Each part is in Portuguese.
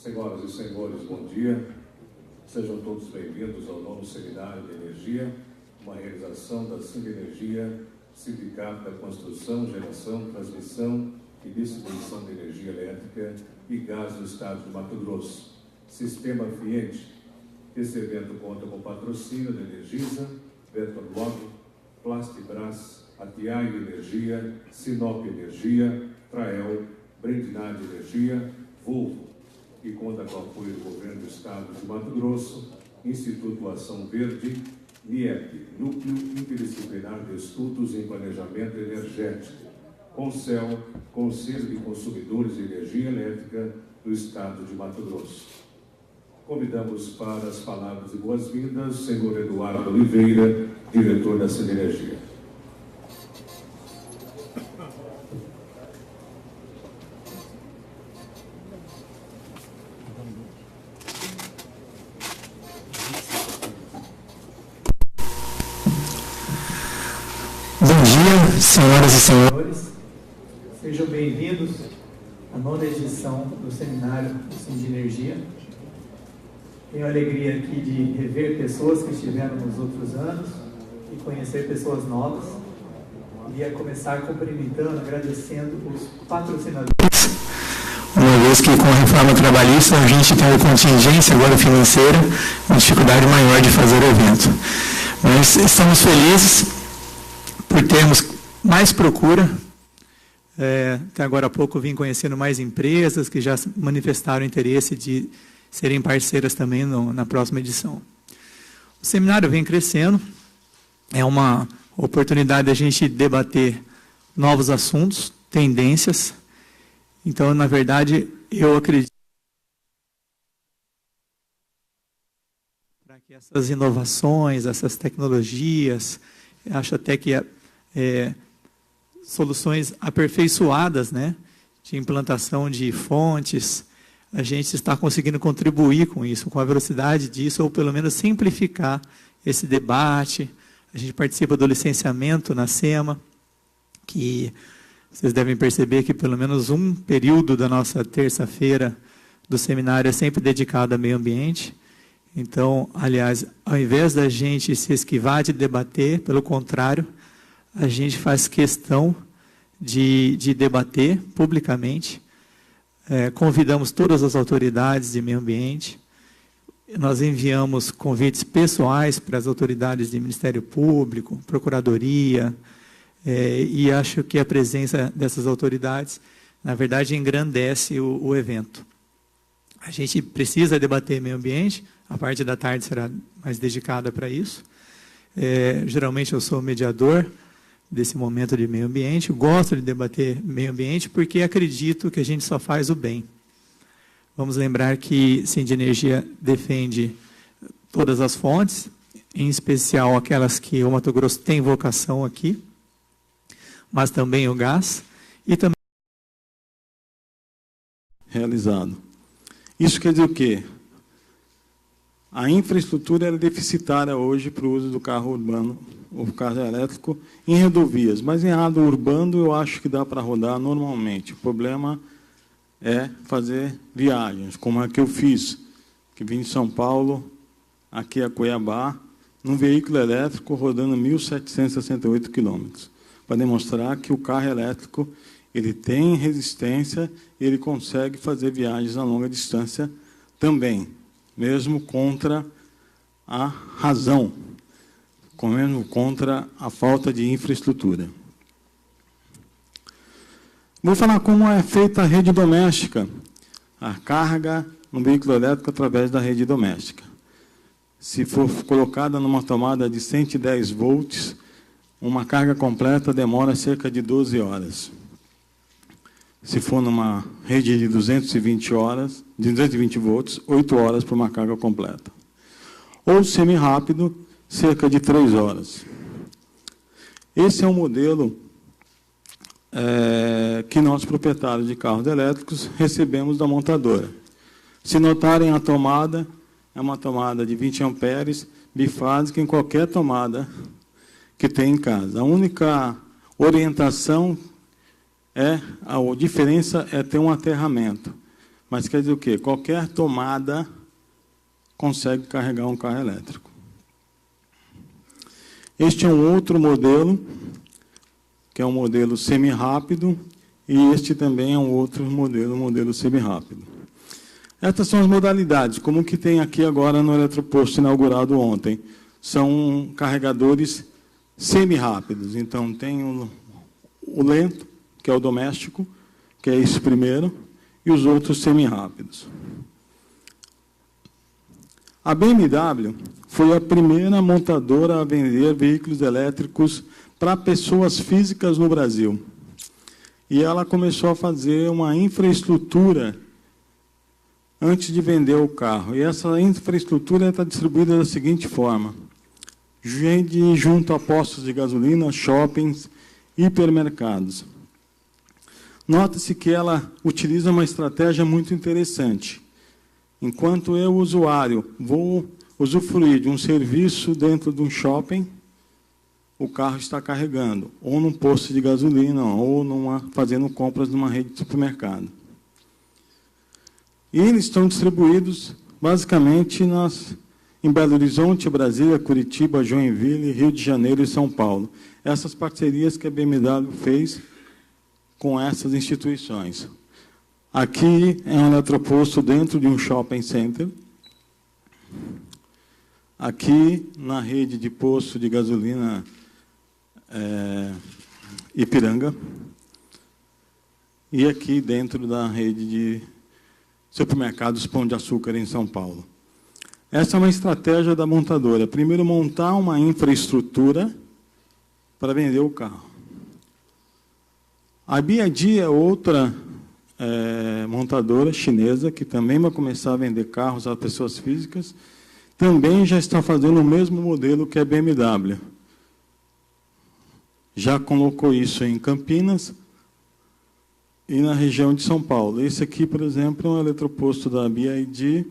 Senhoras e senhores, bom dia. Sejam todos bem-vindos ao nono Seminário de Energia, uma realização da Sindenergia, Sindicato da Construção, Geração, Transmissão e Distribuição de Energia Elétrica e Gás do Estado de Mato Grosso. Sistema Fiente. Esse evento conta com patrocínio da Energisa, Vetorlog, Plastibras, Atiai Energia, Sinop Energia, Trael, Brendinade Energia, Volvo, e conta com o apoio do Governo do Estado de Mato Grosso, Instituto Ação Verde, NIEP, Núcleo Interdisciplinar de Estudos em Planejamento Energético, CONCEL, Conselho de Consumidores de Energia Elétrica do Estado de Mato Grosso. Convidamos para as palavras de boas-vindas o senhor Eduardo Oliveira, diretor da Sindenergia. Bom dia, senhoras e senhores. Sejam bem-vindos à nona edição do Seminário do Sindenergia. Tenho a alegria aqui de rever pessoas que estiveram nos outros anos e conhecer pessoas novas. Queria começar cumprimentando, agradecendo os patrocinadores. Uma vez que com a reforma trabalhista a gente tem uma contingência agora financeira, uma dificuldade maior de fazer o evento. Mas estamos felizes por termos mais procura. Até agora há pouco vim conhecendo mais empresas que já manifestaram interesse de serem parceiras também na próxima edição. O seminário vem crescendo, é uma oportunidade de a gente debater novos assuntos, tendências. Então, na verdade, eu acredito para que essas inovações, essas tecnologias, acho até que soluções aperfeiçoadas, né, de implantação de fontes, a gente está conseguindo contribuir com isso, com a velocidade disso, ou pelo menos simplificar esse debate. A gente participa do licenciamento na SEMA, que vocês devem perceber que pelo menos um período da nossa terça-feira do seminário é sempre dedicado ao meio ambiente. Então, aliás, ao invés da gente se esquivar de debater, pelo contrário, a gente faz questão de debater publicamente. Convidamos todas as autoridades de meio ambiente. Nós enviamos convites pessoais para as autoridades de Ministério Público, Procuradoria, e acho que a presença dessas autoridades, na verdade, engrandece o evento. A gente precisa debater meio ambiente, a parte da tarde será mais dedicada para isso. Geralmente eu sou mediador desse momento de meio ambiente, gosto de debater meio ambiente porque acredito que a gente só faz o bem. Vamos lembrar que Sindenergia defende todas as fontes, em especial aquelas que o Mato Grosso tem vocação aqui, mas também o gás e também realizado. Isso quer dizer o quê? A infraestrutura é deficitária hoje para o uso do carro urbano, ou carro elétrico, em rodovias. Mas em área urbano eu acho que dá para rodar normalmente. O problema é fazer viagens, como a que eu fiz, que vim de São Paulo, aqui a Cuiabá, num veículo elétrico rodando 1.768 quilômetros, para demonstrar que o carro elétrico ele tem resistência e ele consegue fazer viagens a longa distância também, mesmo contra a razão, mesmo contra a falta de infraestrutura. Vou falar como é feita a rede doméstica, a carga no veículo elétrico através da rede doméstica. Se for colocada numa tomada de 110 volts, uma carga completa demora cerca de 12 horas. Se for numa rede de 220 volts, 8 horas para uma carga completa. Ou semi-rápido, cerca de 3 horas. Esse é um modelo que nós, proprietários de carros elétricos, recebemos da montadora. Se notarem, a tomada é uma tomada de 20 amperes, bifásica, em qualquer tomada que tem em casa. A única orientação a diferença é ter um aterramento. Mas quer dizer o quê? Qualquer tomada consegue carregar um carro elétrico. Este é um outro modelo, que é um modelo semi-rápido, e este também é um outro modelo, modelo semi-rápido. Essas são as modalidades, como que tem aqui agora no eletroposto inaugurado ontem. São carregadores semi-rápidos. Então, tem o lento, que é o doméstico, que é esse primeiro, e os outros semi-rápidos. A BMW foi a primeira montadora a vender veículos elétricos para pessoas físicas no Brasil. E ela começou a fazer uma infraestrutura antes de vender o carro. E essa infraestrutura está distribuída da seguinte forma: junto a postos de gasolina, shoppings, hipermercados. Nota-se que ela utiliza uma estratégia muito interessante. Enquanto eu, usuário, vou usufruir de um serviço dentro de um shopping, o carro está carregando, ou num posto de gasolina, ou fazendo compras numa rede de supermercado. E eles estão distribuídos, basicamente, em Belo Horizonte, Brasília, Curitiba, Joinville, Rio de Janeiro e São Paulo. Essas parcerias que a BMW fez com essas instituições. Aqui é um eletroposto dentro de um shopping center. Aqui, na rede de posto de gasolina Ipiranga. E aqui dentro da rede de supermercados Pão de Açúcar, em São Paulo. Essa é uma estratégia da montadora. Primeiro, montar uma infraestrutura para vender o carro. A BYD é outra montadora chinesa, que também vai começar a vender carros a pessoas físicas, também já está fazendo o mesmo modelo que a BMW. Já colocou isso em Campinas e na região de São Paulo. Esse aqui, por exemplo, é um eletroposto da BYD,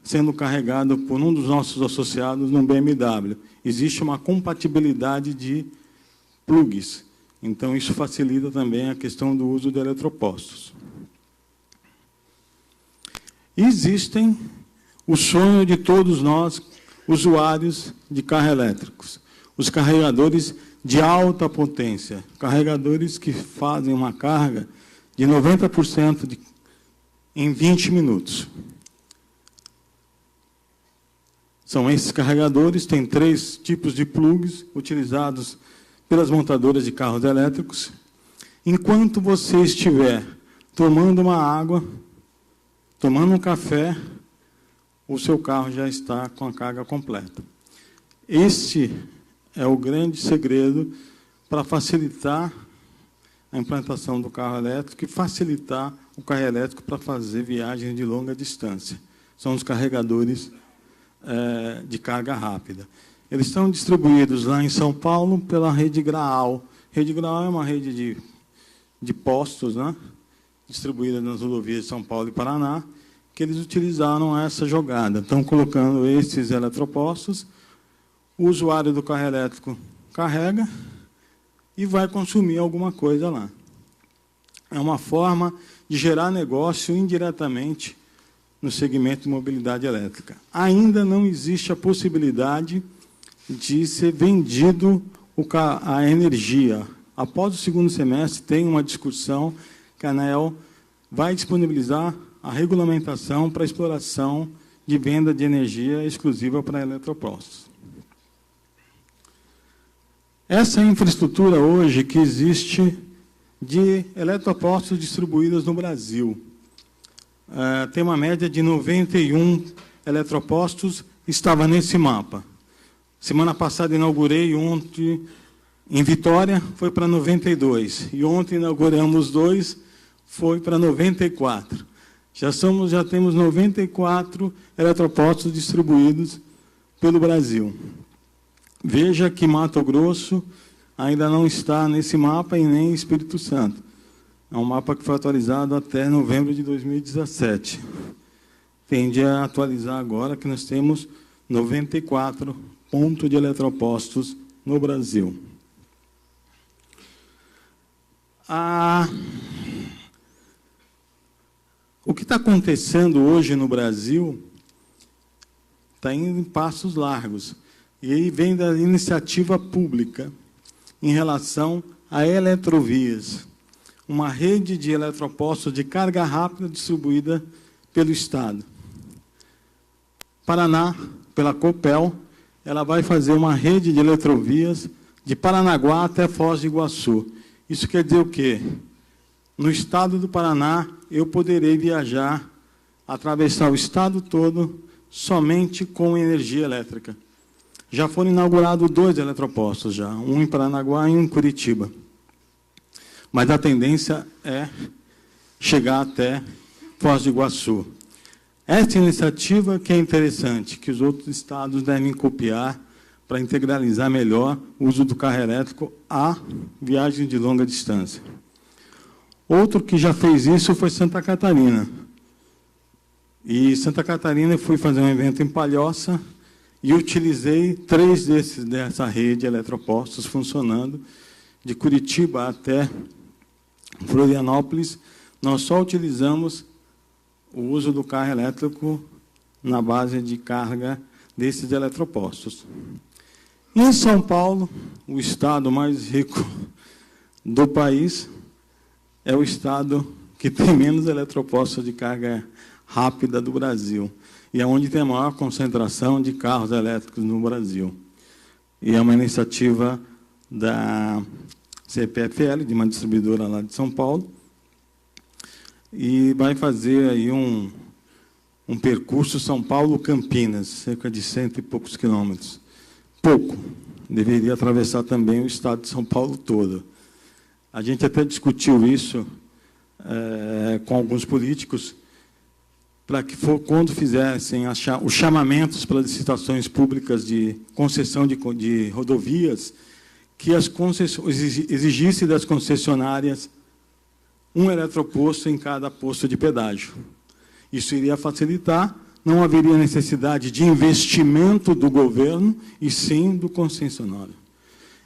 sendo carregado por um dos nossos associados no BMW. Existe uma compatibilidade de plugs. Então, isso facilita também a questão do uso de eletropostos. Existem o sonho de todos nós, usuários de carros elétricos, os carregadores de alta potência, carregadores que fazem uma carga de 90% em 20 minutos. São esses carregadores, tem 3 tipos de plugs utilizados pelas montadoras de carros elétricos. Enquanto você estiver tomando uma água, tomando um café, o seu carro já está com a carga completa. Este é o grande segredo para facilitar a implantação do carro elétrico e facilitar o carro elétrico para fazer viagens de longa distância. São os carregadores de carga rápida. Eles estão distribuídos lá em São Paulo pela Rede Graal. Rede Graal é uma rede de postos, né, distribuída nas rodovias de São Paulo e Paraná, que eles utilizaram essa jogada. Estão colocando esses eletropostos, o usuário do carro elétrico carrega e vai consumir alguma coisa lá. É uma forma de gerar negócio indiretamente no segmento de mobilidade elétrica. Ainda não existe a possibilidade de ser vendido a energia. Após o segundo semestre, tem uma discussão que a ANEEL vai disponibilizar a regulamentação para a exploração de venda de energia exclusiva para eletropostos. Essa infraestrutura hoje que existe de eletropostos distribuídos no Brasil, tem uma média de 91 eletropostos, estava nesse mapa. Semana passada inaugurei, ontem em Vitória foi para 92, e ontem inauguramos 2, foi para 94. Já temos 94 eletropostos distribuídos pelo Brasil. Veja que Mato Grosso ainda não está nesse mapa e nem Espírito Santo. É um mapa que foi atualizado até novembro de 2017. Tende a atualizar agora que nós temos 94 pontos de eletropostos no Brasil. O que está acontecendo hoje no Brasil está indo em passos largos. E aí vem da iniciativa pública em relação a eletrovias, uma rede de eletropostos de carga rápida distribuída pelo Estado. Paraná, pela Copel, ela vai fazer uma rede de eletrovias de Paranaguá até Foz do Iguaçu. Isso quer dizer o quê? No estado do Paraná, eu poderei viajar, atravessar o estado todo, somente com energia elétrica. Já foram inaugurados 2 eletropostos, já, um em Paranaguá e um em Curitiba. Mas a tendência é chegar até Foz do Iguaçu. Essa iniciativa que é interessante, que os outros estados devem copiar para integralizar melhor o uso do carro elétrico a viagens de longa distância. Outro que já fez isso foi Santa Catarina. E Santa Catarina, eu fui fazer um evento em Palhoça e utilizei 3 dessa rede de eletropostos funcionando, de Curitiba até Florianópolis. Nós só utilizamos o uso do carro elétrico na base de carga desses eletropostos. Em São Paulo, o estado mais rico do país, é o estado que tem menos eletropostos de carga rápida do Brasil. E é onde tem a maior concentração de carros elétricos no Brasil. E é uma iniciativa da CPFL, de uma distribuidora lá de São Paulo, e vai fazer aí um percurso São Paulo-Campinas, cerca de 100 e poucos quilômetros. Pouco. Deveria atravessar também o estado de São Paulo todo. A gente até discutiu isso com alguns políticos, para que, quando fizessem os chamamentos para licitações públicas de concessão de rodovias, que exigisse das concessionárias um eletroposto em cada posto de pedágio. Isso iria facilitar, não haveria necessidade de investimento do governo, e sim do concessionário.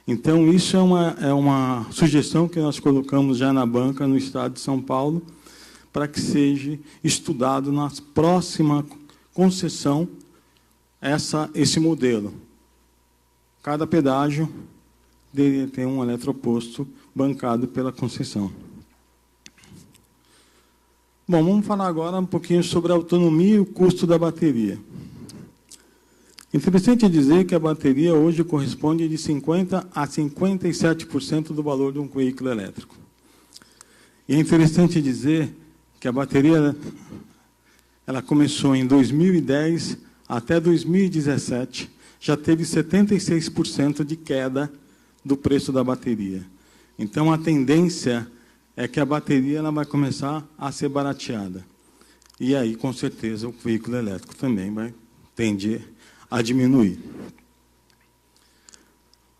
Então, isso é uma sugestão que nós colocamos já na banca no estado de São Paulo, para que seja estudado na próxima concessão esse modelo. Cada pedágio deveria ter um eletroposto bancado pela concessão. Bom, vamos falar agora um pouquinho sobre a autonomia e o custo da bateria. Interessante dizer que a bateria hoje corresponde de 50% a 57% do valor de um veículo elétrico. E é interessante dizer que a bateria ela começou em 2010 até 2017, já teve 76% de queda do preço da bateria. Então, a tendência é que a bateria ela vai começar a ser barateada. E aí, com certeza, o veículo elétrico também tende a diminuir.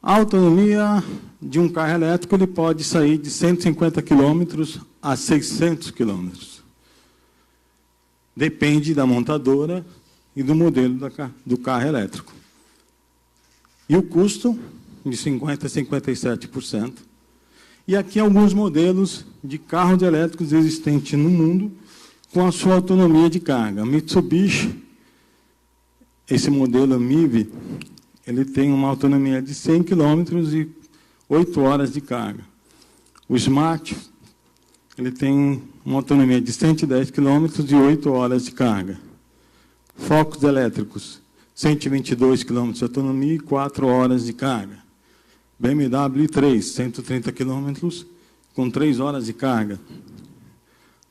A autonomia de um carro elétrico ele pode sair de 150 km a 600 km. Depende da montadora e do modelo do carro elétrico. E o custo, de 50% a 57%. E aqui alguns modelos de carros elétricos existentes no mundo com a sua autonomia de carga. Mitsubishi, esse modelo MIV, ele tem uma autonomia de 100 km e 8 horas de carga. O Smart, ele tem uma autonomia de 110 km e 8 horas de carga. Focos elétricos, 122 km de autonomia e 4 horas de carga. BMW i3, 130 km com 3 horas de carga.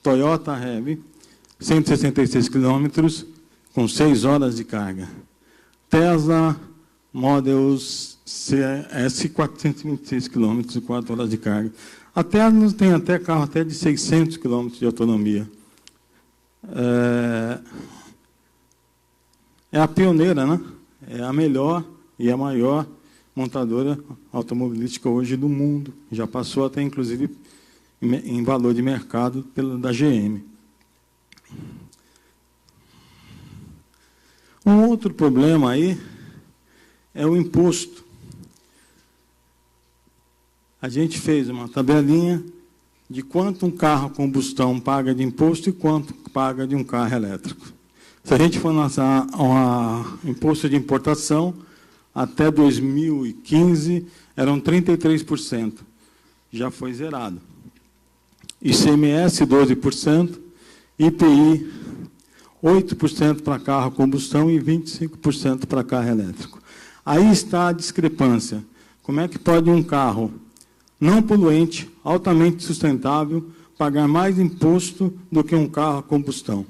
Toyota Heavy, 166 km com 6 horas de carga. Tesla Model S, 426 km e 4 horas de carga. A Tesla tem até carro até de 600 km de autonomia. É a pioneira, né? É a melhor e a maior montadora automobilística hoje do mundo. Já passou até, inclusive, em valor de mercado da GM. Um outro problema aí é o imposto. A gente fez uma tabelinha de quanto um carro a combustão paga de imposto e quanto paga de um carro elétrico. Se a gente for lançar um imposto de importação, até 2015 eram 33%. Já foi zerado. ICMS, 12%, IPI, 8% para carro a combustão e 25% para carro elétrico. Aí está a discrepância. Como é que pode um carro não poluente, altamente sustentável, pagar mais imposto do que um carro a combustão?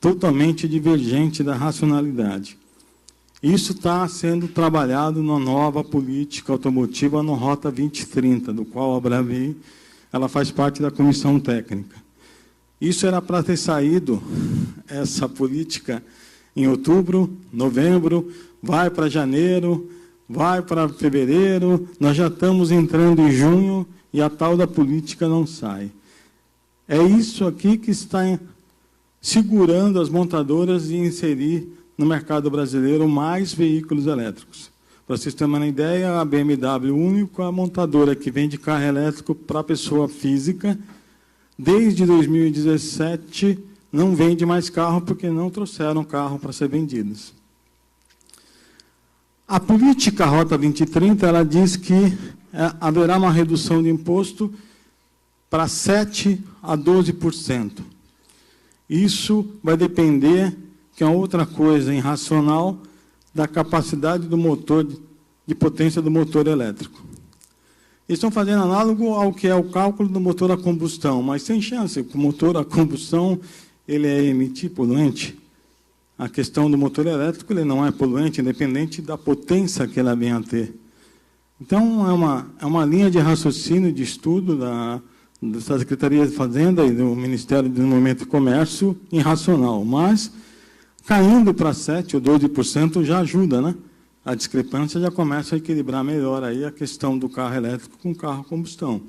Totalmente divergente da racionalidade. Isso está sendo trabalhado na nova política automotiva no Rota 2030, do qual a Bravi, ela faz parte da comissão técnica. Isso era para ter saído, essa política, em outubro, novembro, vai para janeiro, vai para fevereiro, nós já estamos entrando em junho e a tal da política não sai. É isso aqui que está segurando as montadoras de inserir no mercado brasileiro mais veículos elétricos. Para vocês terem uma ideia, a BMW única, a montadora que vende carro elétrico para a pessoa física, desde 2017 não vende mais carro porque não trouxeram carro para ser vendidos. A política Rota 2030, ela diz que haverá uma redução de imposto para 7% a 12%. Isso vai depender, que é outra coisa irracional, da capacidade do motor, de potência do motor elétrico. Eles estão fazendo análogo ao que é o cálculo do motor a combustão, mas sem chance. O motor a combustão, ele é emitir poluente. A questão do motor elétrico, ele não é poluente, independente da potência que ela venha a ter. Então, é uma linha de raciocínio, de estudo da Secretaria de Fazenda e do Ministério do Desenvolvimento e Comércio irracional, mas caindo para 7% ou 12% já ajuda, né? A discrepância já começa a equilibrar melhor aí a questão do carro elétrico com o carro a combustão.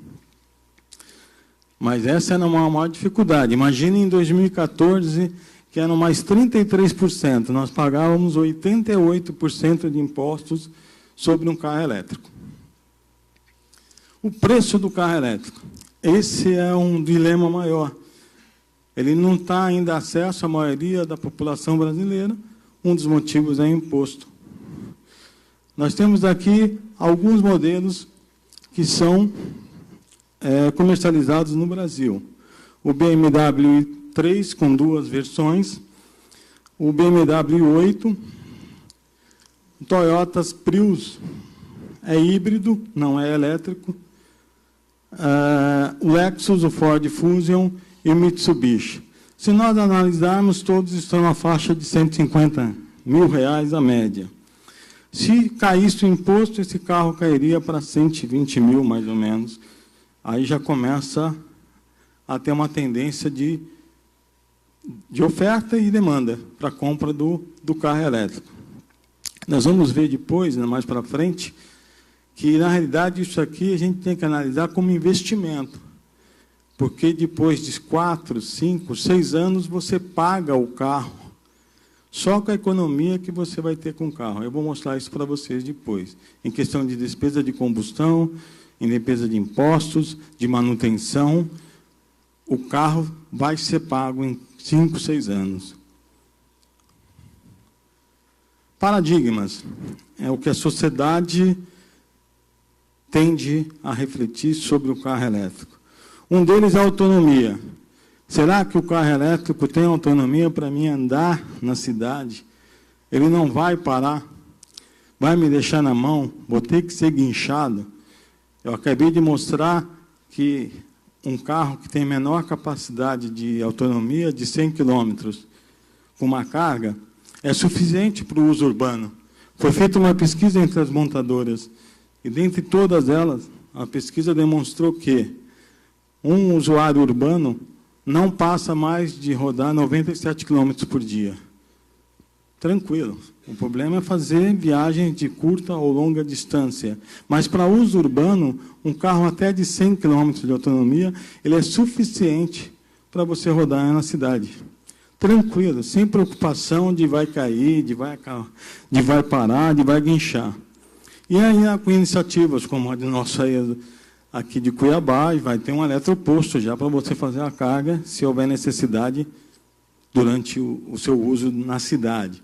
Mas essa era uma maior dificuldade. Imagine em 2014, que eram mais 33%, nós pagávamos 88% de impostos sobre um carro elétrico. O preço do carro elétrico. Esse é um dilema maior. Ele não está ainda acesso à maioria da população brasileira, um dos motivos é o imposto. Nós temos aqui alguns modelos que são comercializados no Brasil. O BMW 3 com 2 versões, o BMW 8, o Toyota Prius é híbrido, não é elétrico, o Lexus, o Ford Fusion e o Mitsubishi. Se nós analisarmos, todos estão na faixa de R$150 mil a média. Se caísse o imposto, esse carro cairia para 120 mil, mais ou menos. Aí já começa a ter uma tendência de oferta e demanda para a compra do carro elétrico. Nós vamos ver depois, mais para frente, que, na realidade, isso aqui a gente tem que analisar como investimento. Porque depois de 4, 5, 6 anos, você paga o carro só com a economia que você vai ter com o carro. Eu vou mostrar isso para vocês depois. Em questão de despesa de combustão, em despesa de impostos, de manutenção, o carro vai ser pago em 5, 6 anos. Paradigmas. É o que a sociedade tende a refletir sobre o carro elétrico. Um deles é a autonomia. Será que o carro elétrico tem autonomia para mim andar na cidade? Ele não vai parar? Vai me deixar na mão? Vou ter que ser guinchado? Eu acabei de mostrar que um carro que tem menor capacidade de autonomia, de 100 km, com uma carga, é suficiente para o uso urbano. Foi feita uma pesquisa entre as montadoras, e dentre todas elas, a pesquisa demonstrou que um usuário urbano não passa mais de rodar 97 km por dia. Tranquilo. O problema é fazer viagens de curta ou longa distância. Mas, para uso urbano, um carro até de 100 km de autonomia, ele é suficiente para você rodar na cidade. Tranquilo, sem preocupação de vai cair, de vai parar, de vai guinchar. E aí, com iniciativas como a de nossa aqui de Cuiabá, e vai ter um eletroposto já para você fazer a carga, se houver necessidade, durante o seu uso na cidade.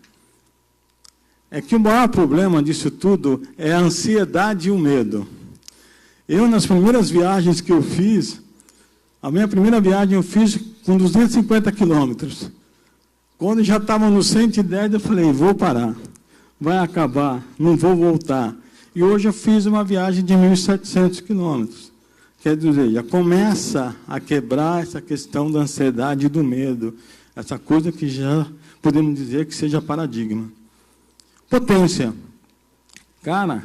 É que o maior problema disso tudo é a ansiedade e o medo. Eu, nas primeiras viagens que eu fiz, a minha primeira viagem eu fiz com 250 quilômetros. Quando já estava no 110, eu falei, vou parar, vai acabar, não vou voltar. E hoje eu fiz uma viagem de 1.700 quilômetros. Quer dizer, já começa a quebrar essa questão da ansiedade e do medo, essa coisa que já podemos dizer que seja paradigma. Potência. Cara,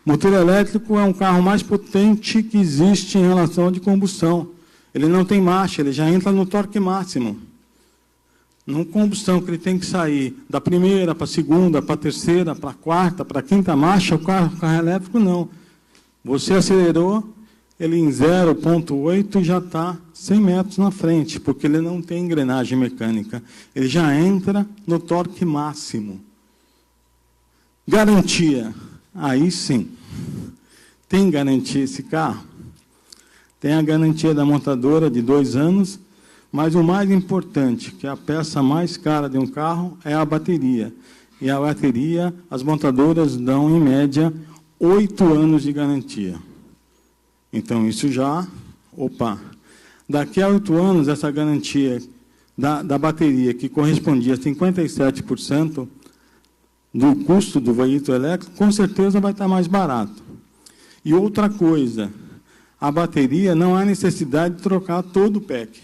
motor elétrico é um carro mais potente que existe em relação ao de combustão. Ele não tem marcha, ele já entra no torque máximo. Numa combustão que ele tem que sair da primeira para a segunda, para a terceira, para a quarta, para a quinta marcha, o carro elétrico não. Você acelerou, ele em 0,8 já está 100 metros na frente, porque ele não tem engrenagem mecânica. Ele já entra no torque máximo. Garantia. Aí sim. Tem garantia esse carro? Tem a garantia da montadora de 2 anos, mas o mais importante, que é a peça mais cara de um carro, é a bateria. E a bateria, as montadoras dão, em média, 8 anos de garantia. Então, isso já... Daqui a 8 anos, essa garantia da bateria, que correspondia a 57% do custo do veículo elétrico, com certeza vai estar mais barato. E outra coisa, a bateria não há necessidade de trocar todo o pack.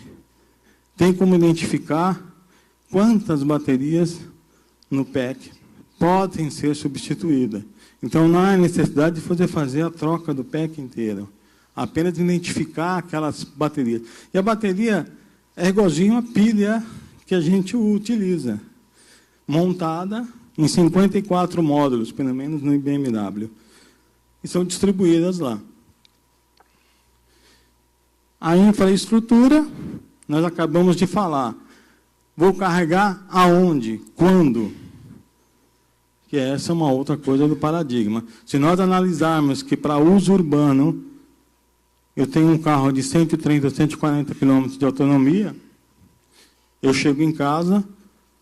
Tem como identificar quantas baterias no pack podem ser substituídas. Então, não há necessidade de fazer a troca do pack inteiro. Apenas identificar aquelas baterias. E a bateria é igualzinho a pilha que a gente utiliza, montada em 54 módulos, pelo menos no BMW, e são distribuídas lá. A infraestrutura, nós acabamos de falar. Vou carregar aonde? Quando? Que essa é uma outra coisa do paradigma. Se nós analisarmos que para uso urbano, eu tenho um carro de 130, 140 km de autonomia, eu chego em casa,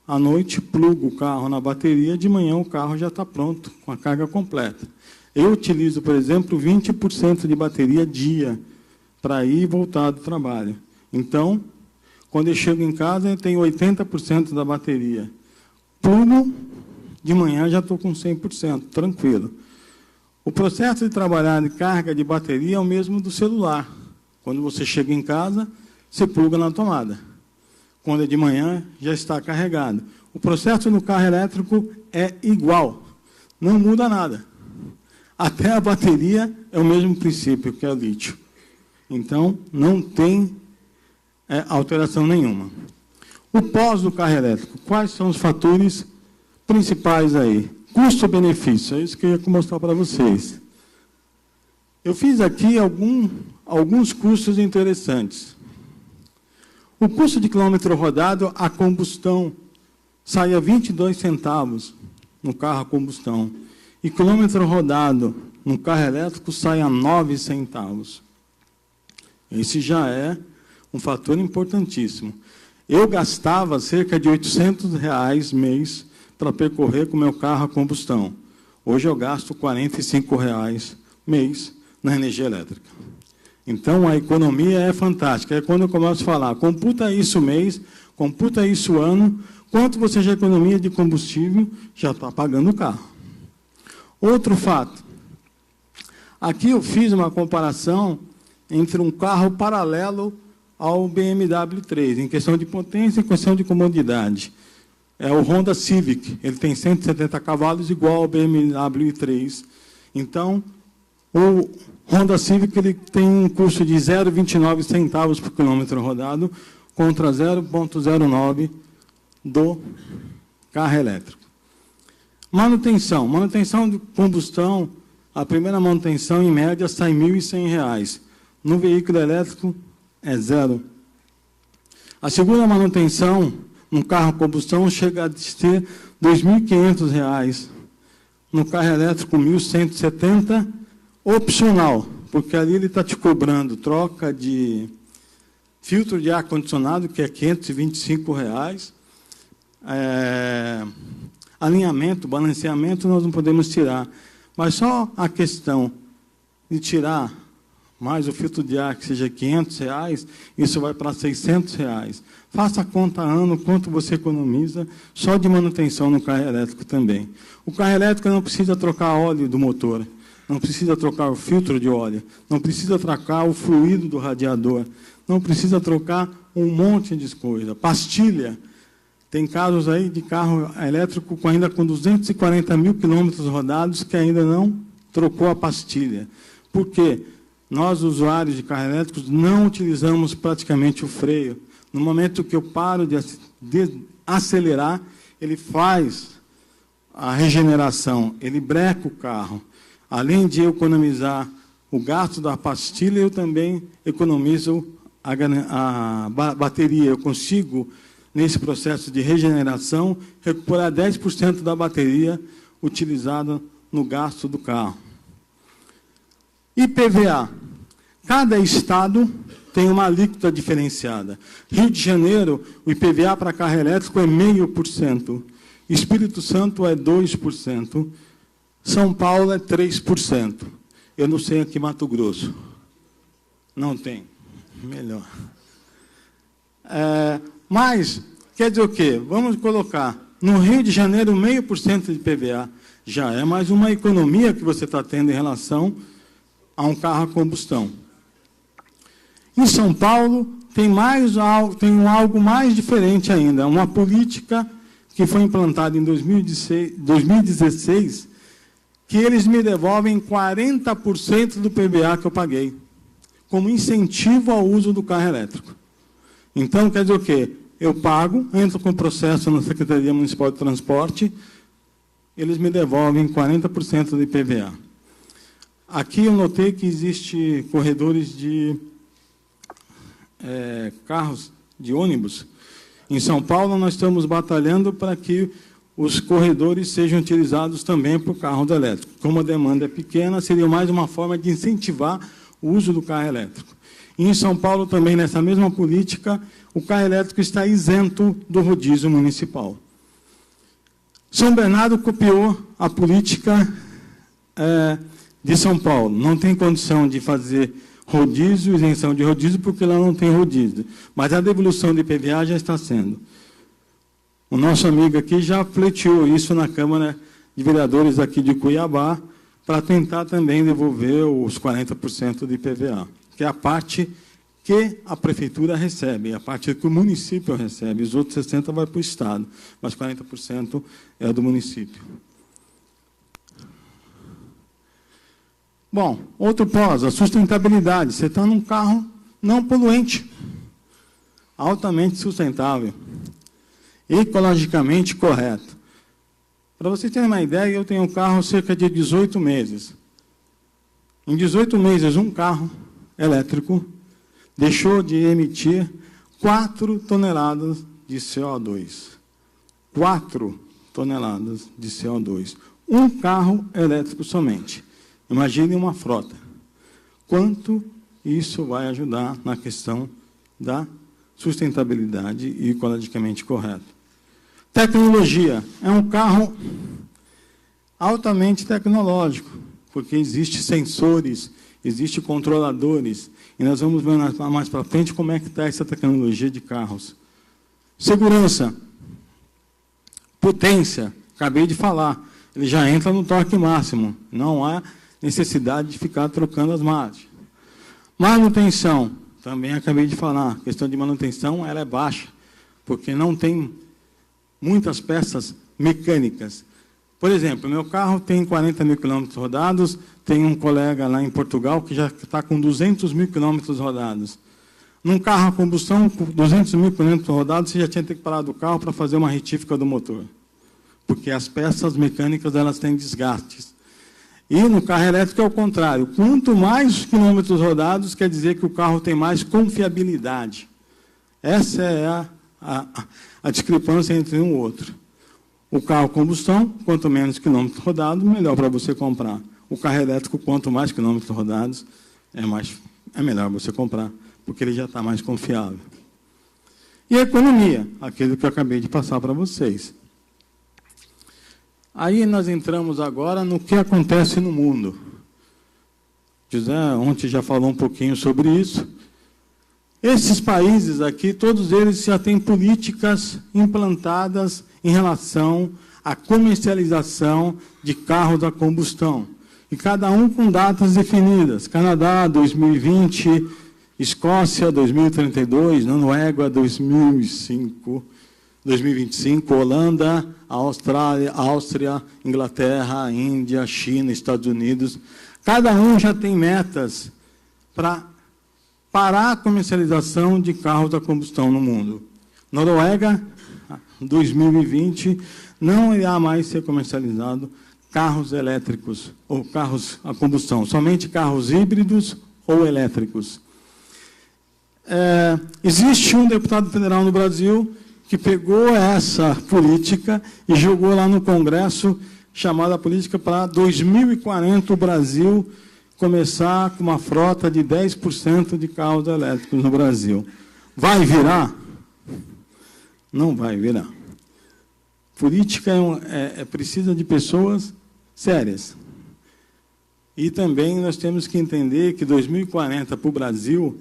à noite, plugo o carro na bateria, de manhã o carro já está pronto, com a carga completa. Eu utilizo, por exemplo, 20% de bateria dia, para ir e voltar do trabalho. Então, quando eu chego em casa, eu tenho 80% da bateria. Plugo, de manhã já estou com 100%, tranquilo. O processo de trabalhar de carga de bateria é o mesmo do celular. Quando você chega em casa, você pluga na tomada. Quando é de manhã, já está carregado. O processo no carro elétrico é igual. Não muda nada. Até a bateria é o mesmo princípio, que é o lítio. Então, não tem alteração nenhuma. O pós do carro elétrico. Quais são os fatores principais aí? Custo-benefício, é isso que eu ia mostrar para vocês. Eu fiz aqui alguns custos interessantes. O custo de quilômetro rodado, a combustão, sai a 22 centavos no carro a combustão. E quilômetro rodado no carro elétrico sai a 9 centavos. Esse já é um fator importantíssimo. Eu gastava cerca de R$800 mês para percorrer com o meu carro a combustão. Hoje eu gasto R$45 mês na energia elétrica. Então, a economia é fantástica. É quando eu começo a falar, computa isso mês, computa isso ano, quanto você já economia de combustível, já está pagando o carro. Outro fato. Aqui eu fiz uma comparação entre um carro paralelo ao BMW 3, em questão de potência e questão de comodidade. É o Honda Civic, ele tem 170 cavalos, igual ao BMW 3. Então, o Honda Civic ele tem um custo de 0,29 centavos por quilômetro rodado, contra 0,09 do carro elétrico. Manutenção. Manutenção de combustão, a primeira manutenção, em média, sai R$ 1.100. No veículo elétrico, é zero. A segunda manutenção, no carro a combustão, chega a ser R$ 2.500. No carro elétrico, R$ 1.170, opcional, porque ali ele está te cobrando troca de filtro de ar-condicionado, que é R$ 525. Alinhamento, balanceamento, nós não podemos tirar. Mas só a questão de tirar mais o filtro de ar, que seja R$ 500, isso vai para R$ 600. Faça a conta ano, quanto você economiza, só de manutenção no carro elétrico também. O carro elétrico não precisa trocar óleo do motor, não precisa trocar o filtro de óleo, não precisa trocar o fluido do radiador, não precisa trocar um monte de coisa. Pastilha. Tem casos aí de carro elétrico ainda com 240 mil quilômetros rodados que ainda não trocou a pastilha. Por quê? Nós, usuários de carros elétricos, não utilizamos praticamente o freio. No momento que eu paro de acelerar, ele faz a regeneração, ele breca o carro. Além de economizar o gasto da pastilha, eu também economizo a bateria. Eu consigo, nesse processo de regeneração, recuperar 10% da bateria utilizada no gasto do carro. IPVA. Cada estado tem uma alíquota diferenciada. Rio de Janeiro, o IPVA para carro elétrico é 0,5%. Espírito Santo é 2%. São Paulo é 3%. Eu não sei aqui Mato Grosso. Não tem. Melhor. Mas, quer dizer o quê? Vamos colocar, no Rio de Janeiro, 0,5% de IPVA. Já é mais uma economia que você está tendo em relação a um carro a combustão. Em São Paulo, tem algo mais diferente ainda. Uma política que foi implantada em 2016, que eles me devolvem 40% do IPVA que eu paguei, como incentivo ao uso do carro elétrico. Então, quer dizer o quê? Eu pago, entro com processo na Secretaria Municipal de Transporte, eles me devolvem 40% do IPVA. Aqui eu notei que existe corredores de carros de ônibus. Em São Paulo, nós estamos batalhando para que os corredores sejam utilizados também para o carro elétrico. Como a demanda é pequena, seria mais uma forma de incentivar o uso do carro elétrico. E em São Paulo, também, nessa mesma política, o carro elétrico está isento do rodízio municipal. São Bernardo copiou a política de São Paulo. Não tem condição de fazer rodízio, isenção de rodízio, porque lá não tem rodízio. Mas a devolução de IPVA já está sendo. O nosso amigo aqui já pleiteou isso na Câmara de Vereadores aqui de Cuiabá, para tentar também devolver os 40% de IPVA, que é a parte que a prefeitura recebe, a parte que o município recebe. Os outros 60% vai para o Estado, mas 40% é do município. Bom, outro pós, a sustentabilidade. Você está num carro não poluente, altamente sustentável, ecologicamente correto. Para vocês terem uma ideia, eu tenho um carro há cerca de 18 meses. Em 18 meses, um carro elétrico deixou de emitir 4 toneladas de CO2. 4 toneladas de CO2. Um carro elétrico somente. Imagine uma frota. Quanto isso vai ajudar na questão da sustentabilidade e ecologicamente correto. Tecnologia. É um carro altamente tecnológico, porque existem sensores, existem controladores, e nós vamos ver mais para frente como é que está essa tecnologia de carros. Segurança. Potência. Acabei de falar. Ele já entra no torque máximo. Não há necessidade de ficar trocando as marchas. Manutenção, também acabei de falar, a questão de manutenção ela é baixa, porque não tem muitas peças mecânicas. Por exemplo, meu carro tem 40 mil quilômetros rodados, tem um colega lá em Portugal que já está com 200 mil quilômetros rodados. Num carro a combustão, com 200 mil quilômetros rodados, você já tinha que parar do carro para fazer uma retífica do motor, porque as peças mecânicas elas têm desgastes. E no carro elétrico é o contrário. Quanto mais quilômetros rodados, quer dizer que o carro tem mais confiabilidade. Essa é a discrepância entre um e outro. O carro combustão, quanto menos quilômetros rodados, melhor para você comprar. O carro elétrico, quanto mais quilômetros rodados, é melhor você comprar, porque ele já está mais confiável. E a economia, aquilo que eu acabei de passar para vocês. Aí nós entramos agora no que acontece no mundo. José ontem já falou um pouquinho sobre isso. Esses países aqui, todos eles já têm políticas implantadas em relação à comercialização de carros a combustão. E cada um com datas definidas. Canadá, 2020, Escócia, 2032, Noruega, 2025, Holanda, Áustria, Inglaterra, Índia, China, Estados Unidos. Cada um já tem metas para parar a comercialização de carros a combustão no mundo. Noruega, 2020, não irá mais ser comercializado carros elétricos ou carros a combustão, somente carros híbridos ou elétricos. Existe um deputado federal no Brasil que pegou essa política e jogou lá no Congresso, chamada política para 2040 o Brasil começar com uma frota de 10% de carros elétricos no Brasil. Vai virar? Não vai virar. Política precisa de pessoas sérias. E também nós temos que entender que 2040 para o Brasil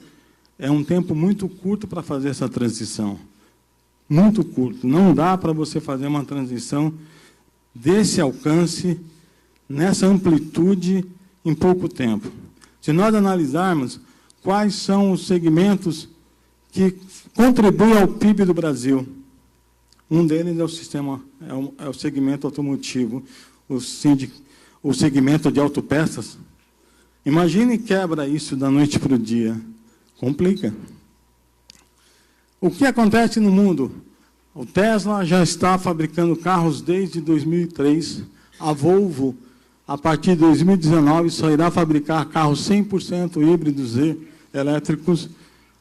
é um tempo muito curto para fazer essa transição. Muito curto. Não dá para você fazer uma transição desse alcance, nessa amplitude, em pouco tempo. Se nós analisarmos quais são os segmentos que contribuem ao PIB do Brasil, um deles é o segmento automotivo, o segmento de autopeças. Imagine quebra isso da noite para o dia. Complica. O que acontece no mundo? O Tesla já está fabricando carros desde 2003. A Volvo, a partir de 2019, só irá fabricar carros 100% híbridos e elétricos.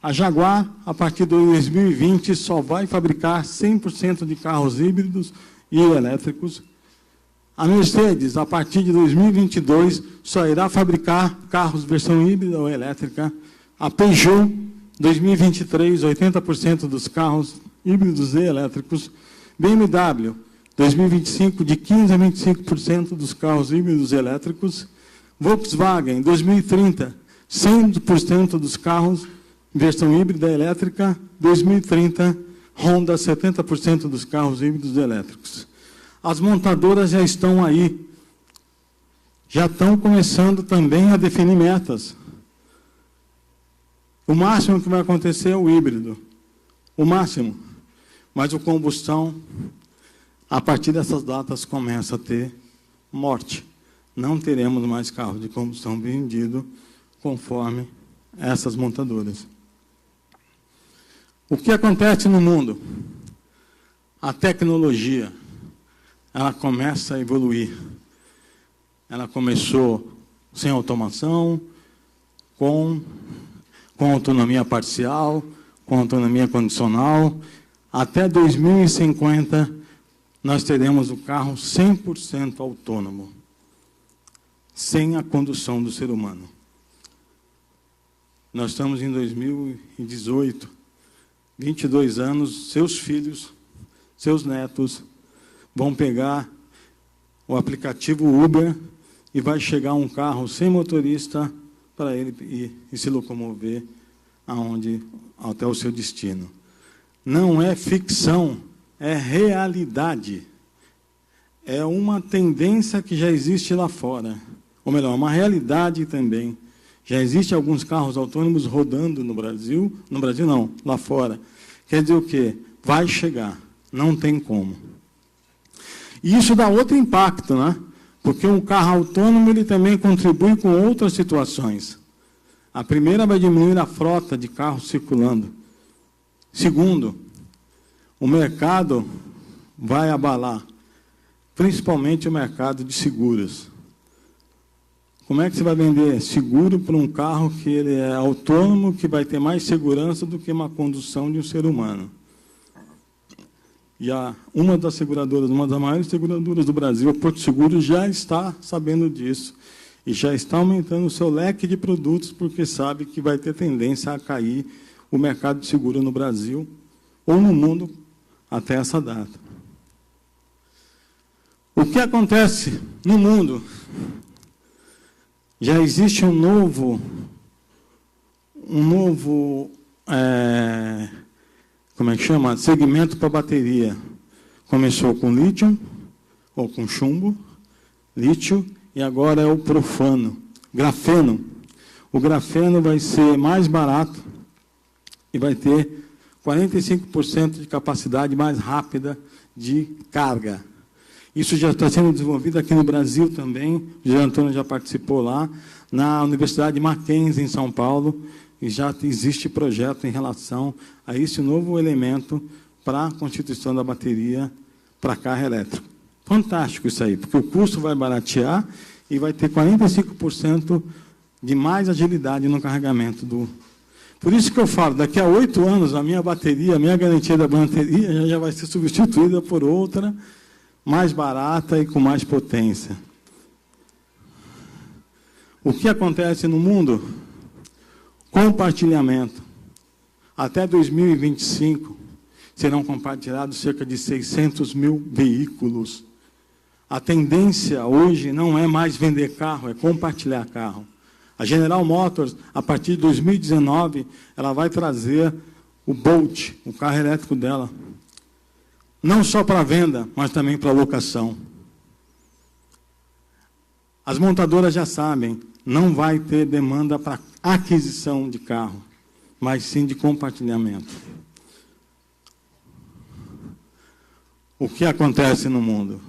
A Jaguar, a partir de 2020, só vai fabricar 100% de carros híbridos e elétricos. A Mercedes, a partir de 2022, só irá fabricar carros versão híbrida ou elétrica. A Peugeot, 2023, 80% dos carros híbridos e elétricos. BMW, 2025, de 15% a 25% dos carros híbridos e elétricos. Volkswagen, 2030, 100% dos carros versão híbrida e elétrica. 2030, Honda, 70% dos carros híbridos e elétricos. As montadoras já estão aí. Já estão começando também a definir metas. O máximo que vai acontecer é o híbrido. O máximo. Mas o combustão, a partir dessas datas, começa a ter morte. Não teremos mais carro de combustão vendido conforme essas montadoras. O que acontece no mundo? A tecnologia, ela começa a evoluir. Ela começou sem automação, com autonomia parcial, com autonomia condicional. Até 2050, nós teremos o carro 100% autônomo, sem a condução do ser humano. Nós estamos em 2018, 22 anos, seus filhos, seus netos, vão pegar o aplicativo Uber e vai chegar um carro sem motorista para ele ir e se locomover até o seu destino. Não é ficção, é realidade. É uma tendência que já existe lá fora. Ou melhor, uma realidade também. Já existem alguns carros autônomos rodando no Brasil. No Brasil não, lá fora. Quer dizer o quê? Vai chegar, não tem como. E isso dá outro impacto, né? Porque um carro autônomo ele também contribui com outras situações. A primeira vai diminuir a frota de carros circulando. Segundo, o mercado vai abalar, principalmente o mercado de seguros. Como é que você vai vender seguro para um carro que ele é autônomo, que vai ter mais segurança do que uma condução de um ser humano? E uma das seguradoras, uma das maiores seguradoras do Brasil, a Porto Seguro, já está sabendo disso. e já está aumentando o seu leque de produtos, porque sabe que vai ter tendência a cair o mercado de seguro no Brasil ou no mundo até essa data. O que acontece no mundo? Já existe um novo como é que chama? Segmento para bateria. Começou com lítio, ou com chumbo, lítio, e agora é o profano, grafeno. O grafeno vai ser mais barato e vai ter 45% de capacidade mais rápida de carga. Isso já está sendo desenvolvido aqui no Brasil também. O José Antônio já participou lá, na Universidade Mackenzie, em São Paulo, e já existe projeto em relação a esse novo elemento para a constituição da bateria para carro elétrico. Fantástico isso aí, porque o custo vai baratear e vai ter 45% de mais agilidade no carregamento do... Por isso que eu falo, daqui a 8 anos, a minha bateria, a minha garantia da bateria já vai ser substituída por outra, mais barata e com mais potência. O que acontece no mundo? Compartilhamento. Até 2025, serão compartilhados cerca de 600 mil veículos. A tendência hoje não é mais vender carro, é compartilhar carro. A General Motors, a partir de 2019, ela vai trazer o Bolt, o carro elétrico dela. Não só para venda, mas também para locação. As montadoras já sabem, não vai ter demanda para aquisição de carro, mas sim de compartilhamento. O que acontece no mundo?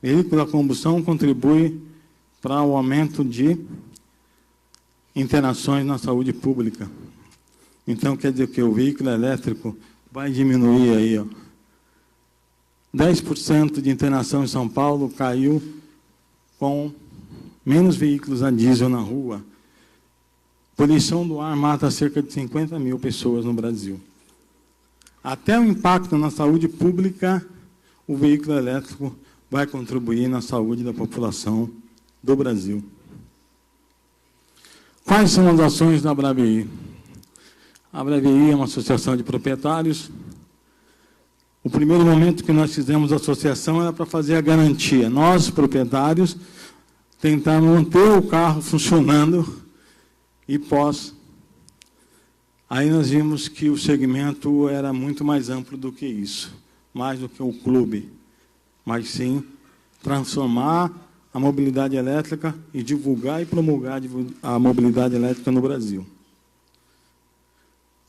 O veículo a combustão contribui para o aumento de internações na saúde pública. Então, quer dizer que o veículo elétrico vai diminuir aí, ó. 10% de internação em São Paulo caiu com menos veículos a diesel na rua. Poluição do ar mata cerca de 50 mil pessoas no Brasil. Até o impacto na saúde pública, o veículo elétrico vai contribuir na saúde da população do Brasil. Quais são as ações da ABRAVEI? A ABRAVEI é uma associação de proprietários. O primeiro momento que nós fizemos a associação era para fazer a garantia. Nós, proprietários, tentar manter o carro funcionando e pós. Aí nós vimos que o segmento era muito mais amplo do que isso, mais do que o clube, mas sim transformar a mobilidade elétrica e divulgar e promulgar a mobilidade elétrica no Brasil.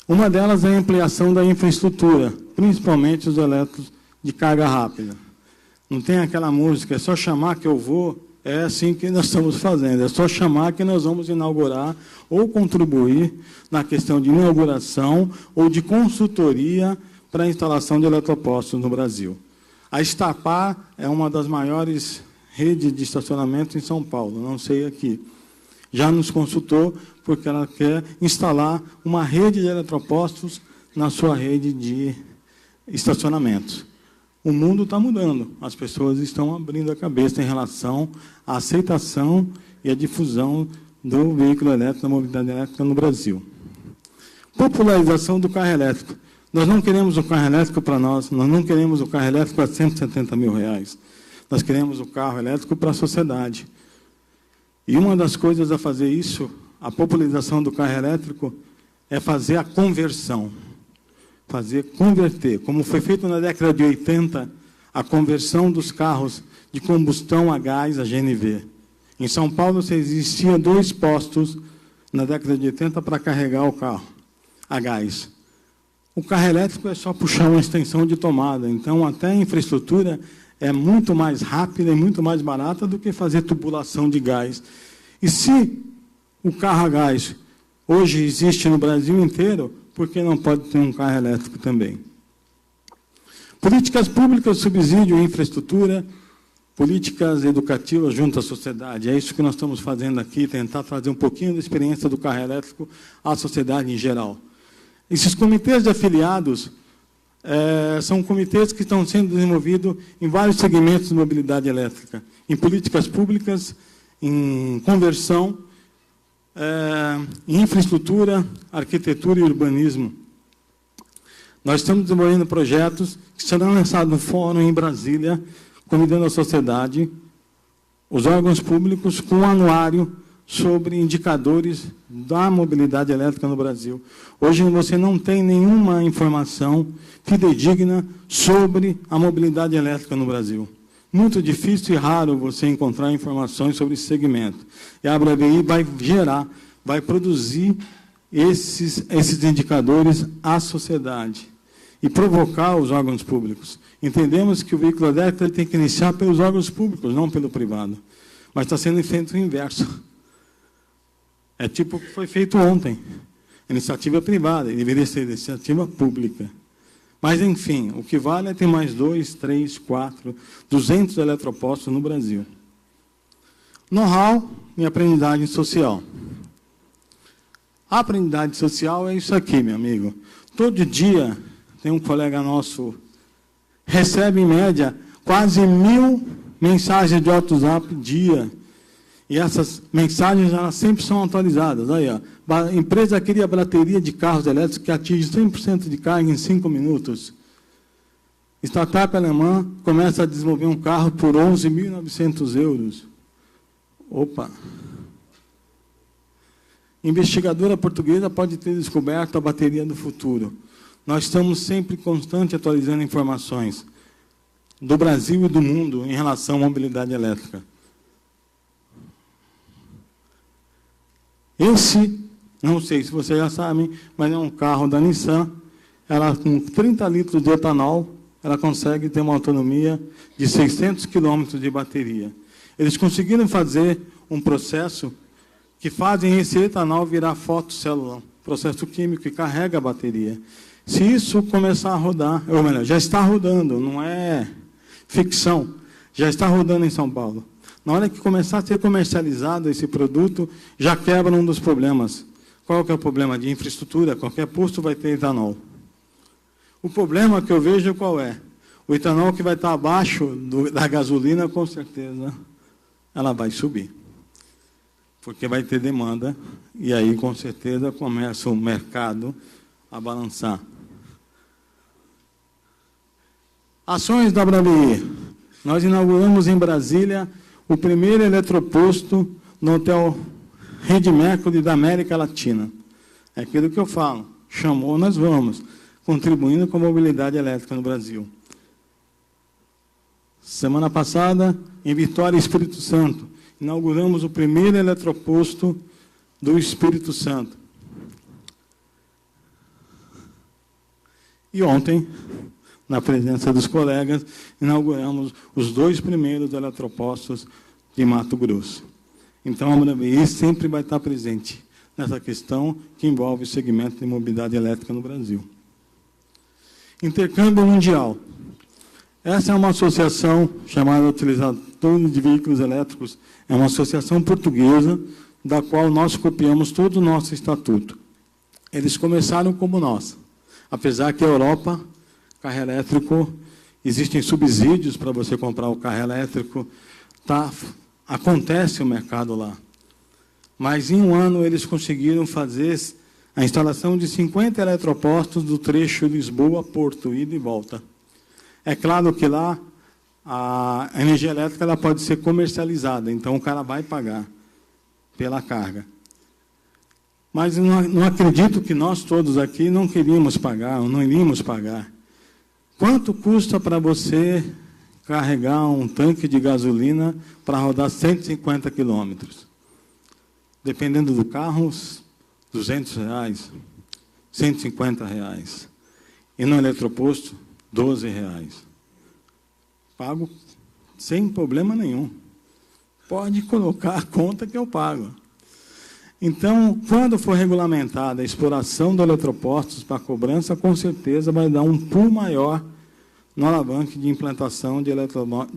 Uma delas é a ampliação da infraestrutura, principalmente os elétricos de carga rápida. Não tem aquela música, é só chamar que eu vou. É assim que nós estamos fazendo, é só chamar que nós vamos inaugurar ou contribuir na questão de inauguração ou de consultoria para a instalação de eletropostos no Brasil. A Estapar é uma das maiores redes de estacionamento em São Paulo, não sei aqui. Já nos consultou porque ela quer instalar uma rede de eletropostos na sua rede de estacionamentos. O mundo está mudando, as pessoas estão abrindo a cabeça em relação à aceitação e à difusão do veículo elétrico, da mobilidade elétrica no Brasil. Popularização do carro elétrico. Nós não queremos o carro elétrico para nós não queremos o carro elétrico a R$170 mil. Nós queremos o carro elétrico para a sociedade. E uma das coisas a fazer isso, a popularização do carro elétrico, é fazer a conversão. Converter, como foi feito na década de 80, a conversão dos carros de combustão a gás, a GNV. Em São Paulo, existiam 2 postos na década de 80 para carregar o carro a gás. O carro elétrico é só puxar uma extensão de tomada, então até a infraestrutura é muito mais rápida e muito mais barata do que fazer tubulação de gás. E se o carro a gás hoje existe no Brasil inteiro, por que não pode ter um carro elétrico também? Políticas públicas, subsídio, infraestrutura, políticas educativas junto à sociedade. É isso que nós estamos fazendo aqui, tentar trazer um pouquinho da experiência do carro elétrico à sociedade em geral. Esses comitês de afiliados, são comitês que estão sendo desenvolvidos em vários segmentos de mobilidade elétrica, em políticas públicas, em conversão, em infraestrutura, arquitetura e urbanismo. Nós estamos desenvolvendo projetos que serão lançados no fórum em Brasília, convidando a sociedade, os órgãos públicos, com um anuário sobre indicadores da mobilidade elétrica no Brasil. Hoje você não tem nenhuma informação fidedigna sobre a mobilidade elétrica no Brasil. Muito difícil e raro você encontrar informações sobre esse segmento. E a ABRAVEI vai produzir esses indicadores à sociedade e provocar os órgãos públicos. Entendemos que o veículo elétrico tem que iniciar pelos órgãos públicos, não pelo privado. Mas está sendo feito o inverso. É tipo o que foi feito ontem. Iniciativa privada, deveria ser iniciativa pública. Mas, enfim, o que vale é ter mais 2, 3, 4, 200 eletropostos no Brasil. Know-how e aprendizagem social. A aprendizagem social é isso aqui, meu amigo. Todo dia, tem um colega nosso, recebe, em média, quase 1.000 mensagens de WhatsApp dia. E essas mensagens, elas sempre são atualizadas. Aí, ó, a empresa cria bateria de carros elétricos que atinge 100% de carga em 5 minutos. Startup alemã começa a desenvolver um carro por 11.900 euros. Opa! Investigadora portuguesa pode ter descoberto a bateria do futuro. Nós estamos sempre constante atualizando informações do Brasil e do mundo em relação à mobilidade elétrica. Esse, não sei se vocês já sabem, mas é um carro da Nissan. Ela, com 30 litros de etanol, ela consegue ter uma autonomia de 600 quilômetros de bateria. Eles conseguiram fazer um processo que fazem esse etanol virar fotocélula, processo químico que carrega a bateria. Se isso começar a rodar, ou melhor, já está rodando, não é ficção, já está rodando em São Paulo. Na hora que começar a ser comercializado esse produto, já quebra um dos problemas. Qual que é o problema? De infraestrutura, qualquer posto vai ter etanol. O problema que eu vejo qual é? O etanol que vai estar abaixo da gasolina, com certeza, ela vai subir. Porque vai ter demanda, e aí, com certeza, começa o mercado a balançar. Ações da ABRAVEI. Nós inauguramos em Brasília o primeiro eletroposto no Hotel Rede Mercury da América Latina. É aquilo que eu falo. Chamou, nós vamos. Contribuindo com a mobilidade elétrica no Brasil. Semana passada, em Vitória, Espírito Santo, inauguramos o primeiro eletroposto do Espírito Santo. E ontem, na presença dos colegas, inauguramos os 2 primeiros eletropostos de Mato Grosso. Então, a ABRAVEI sempre vai estar presente nessa questão que envolve o segmento de mobilidade elétrica no Brasil. Intercâmbio Mundial. Essa é uma associação chamada Utilizadores de Veículos Elétricos, é uma associação portuguesa, da qual nós copiamos todo o nosso estatuto. Eles começaram como nós, apesar que a Europa, carro elétrico, existem subsídios para você comprar o carro elétrico, acontece o mercado lá. Mas em um ano eles conseguiram fazer a instalação de 50 eletropostos do trecho Lisboa-Porto, ida e volta. É claro que lá a energia elétrica ela pode ser comercializada, então o cara vai pagar pela carga. Mas não acredito que nós todos aqui não queríamos pagar, ou não iríamos pagar. Quanto custa para você carregar um tanque de gasolina para rodar 150 quilômetros? Dependendo do carro, R$200, R$150. E no eletroposto, R$12. Pago sem problema nenhum. Pode colocar a conta que eu pago. Então, quando for regulamentada a exploração de eletropostos para cobrança, com certeza vai dar um pulo maior no alavanque de implantação de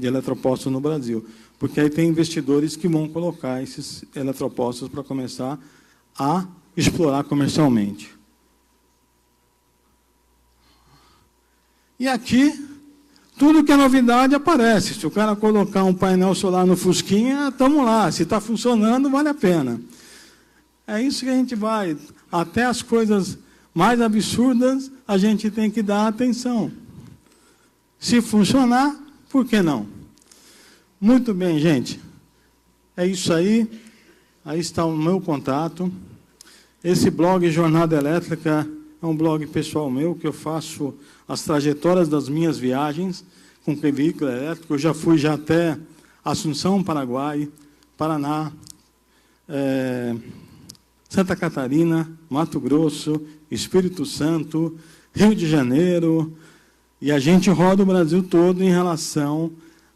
eletropostos no Brasil. Porque aí tem investidores que vão colocar esses eletropostos para começar a explorar comercialmente. E aqui, tudo que é novidade aparece. Se o cara colocar um painel solar no Fusquinha, estamos lá. Se está funcionando, vale a pena. É isso que a gente vai. Até as coisas mais absurdas, a gente tem que dar atenção. Se funcionar, por que não? Muito bem, gente. É isso aí. Aí está o meu contato. Esse blog Jornada Elétrica é um blog pessoal meu, que eu faço as trajetórias das minhas viagens com veículo elétrico. Eu já fui até Assunção, Paraguai, Paraná, Santa Catarina, Mato Grosso, Espírito Santo, Rio de Janeiro, e a gente roda o Brasil todo em relação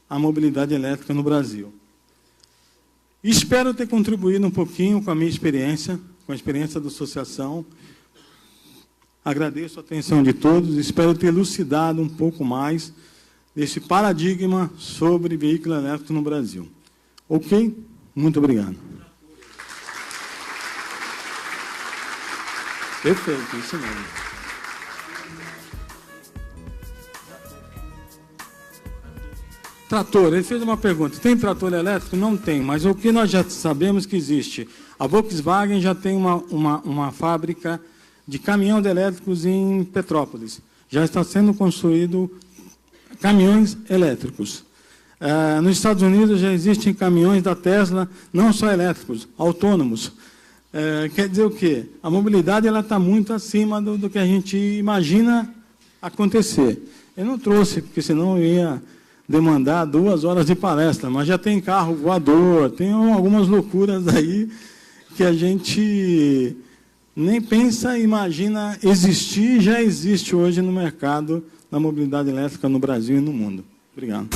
à mobilidade elétrica no Brasil. Espero ter contribuído um pouquinho com a minha experiência, com a experiência da associação. Agradeço a atenção de todos, espero ter elucidado um pouco mais desse paradigma sobre veículo elétrico no Brasil. Ok? Muito obrigado. Perfeito, isso mesmo. Trator, ele fez uma pergunta. Tem trator elétrico? Não tem, mas o que nós já sabemos que existe. A Volkswagen já tem uma fábrica de caminhões elétricos em Petrópolis. Já está sendo construído caminhões elétricos. Nos Estados Unidos já existem caminhões da Tesla, não só elétricos, autônomos. Quer dizer o quê? A mobilidade está muito acima do que a gente imagina acontecer. Eu não trouxe, porque senão eu ia demandar 2 horas de palestra, mas já tem carro voador, tem algumas loucuras aí que a gente nem pensa, imagina existir, já existe hoje no mercado da mobilidade elétrica no Brasil e no mundo. Obrigado.